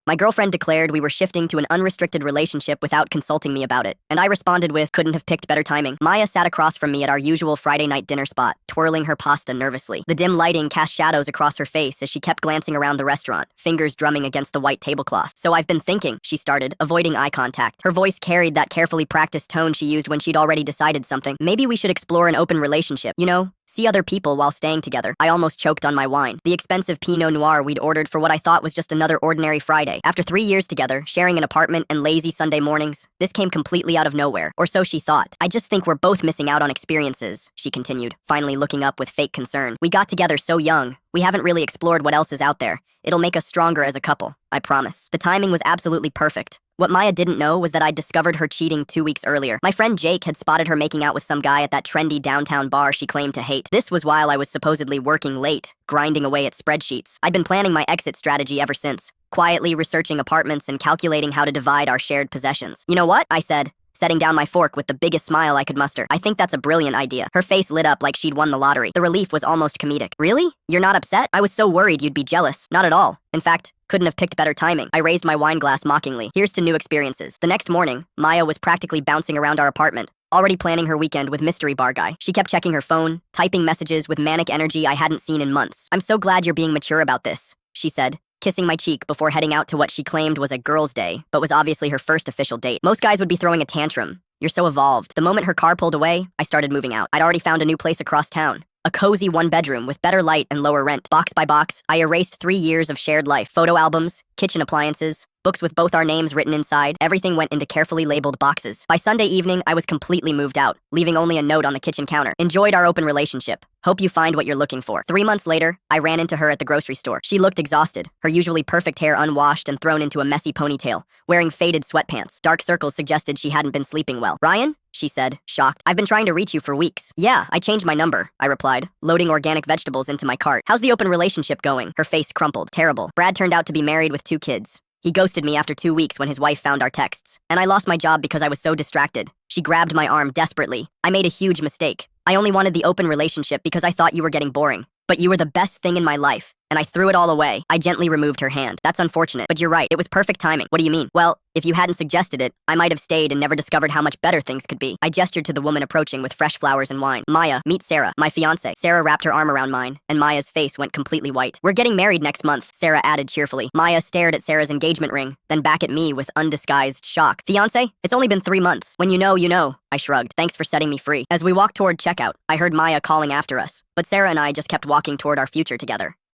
My girlfriend declared we were shifting to an unrestricted relationship without consulting me about it, and I responded with, couldn't have picked better timing. Maya sat across from me at our usual Friday night dinner spot, twirling her pasta nervously. The dim lighting cast shadows across her face as she kept glancing around the restaurant, fingers drumming against the white tablecloth. So I've been thinking, she started, avoiding eye contact. Her voice carried that carefully practiced tone she used when she'd already decided something. Maybe we should explore an open relationship, you know? See other people while staying together. I almost choked on my wine. The expensive Pinot Noir we'd ordered for what I thought was just another ordinary Friday. After 3 years together, sharing an apartment and lazy Sunday mornings, this came completely out of nowhere. Or so she thought. I just think we're both missing out on experiences, she continued, finally looking up with fake concern. We got together so young. We haven't really explored what else is out there. It'll make us stronger as a couple, I promise. The timing was absolutely perfect. What Maya didn't know was that I'd discovered her cheating 2 weeks earlier. My friend Jake had spotted her making out with some guy at that trendy downtown bar she claimed to hate. This was while I was supposedly working late, grinding away at spreadsheets. I'd been planning my exit strategy ever since, quietly researching apartments and calculating how to divide our shared possessions. You know what? I said, setting down my fork with the biggest smile I could muster. I think that's a brilliant idea. Her face lit up like she'd won the lottery. The relief was almost comedic. Really? You're not upset? I was so worried you'd be jealous. Not at all. In fact, couldn't have picked better timing. I raised my wine glass mockingly. Here's to new experiences. The next morning, Maya was practically bouncing around our apartment, already planning her weekend with mystery bar guy. She kept checking her phone, typing messages with manic energy I hadn't seen in months. I'm so glad you're being mature about this, she said, kissing my cheek before heading out to what she claimed was a girl's day, but was obviously her first official date. Most guys would be throwing a tantrum. You're so evolved. The moment her car pulled away, I started moving out. I'd already found a new place across town. A cozy one-bedroom with better light and lower rent. Box by box, I erased 3 years of shared life. Photo albums, kitchen appliances, books with both our names written inside. Everything went into carefully labeled boxes. By Sunday evening, I was completely moved out, leaving only a note on the kitchen counter. Enjoyed our open relationship. Hope you find what you're looking for. 3 months later, I ran into her at the grocery store. She looked exhausted, her usually perfect hair unwashed and thrown into a messy ponytail, wearing faded sweatpants. Dark circles suggested she hadn't been sleeping well. Ryan? She said, shocked. I've been trying to reach you for weeks. Yeah, I changed my number, I replied, loading organic vegetables into my cart. How's the open relationship going? Her face crumpled. Terrible. Brad turned out to be married with 2 kids. He ghosted me after 2 weeks when his wife found our texts. And I lost my job because I was so distracted. She grabbed my arm desperately. I made a huge mistake. I only wanted the open relationship because I thought you were getting boring. But you were the best thing in my life, and I threw it all away. I gently removed her hand. That's unfortunate, but you're right. It was perfect timing. What do you mean? Well, if you hadn't suggested it, I might have stayed and never discovered how much better things could be. I gestured to the woman approaching with fresh flowers and wine. Maya, meet Sarah, my fiancé. Sarah wrapped her arm around mine, and Maya's face went completely white. We're getting married next month, Sarah added cheerfully. Maya stared at Sarah's engagement ring, then back at me with undisguised shock. Fiancé? It's only been 3 months. When you know, you know. I shrugged. Thanks for setting me free. As we walked toward checkout, I heard Maya calling after us, but Sarah and I just kept walking toward our future together.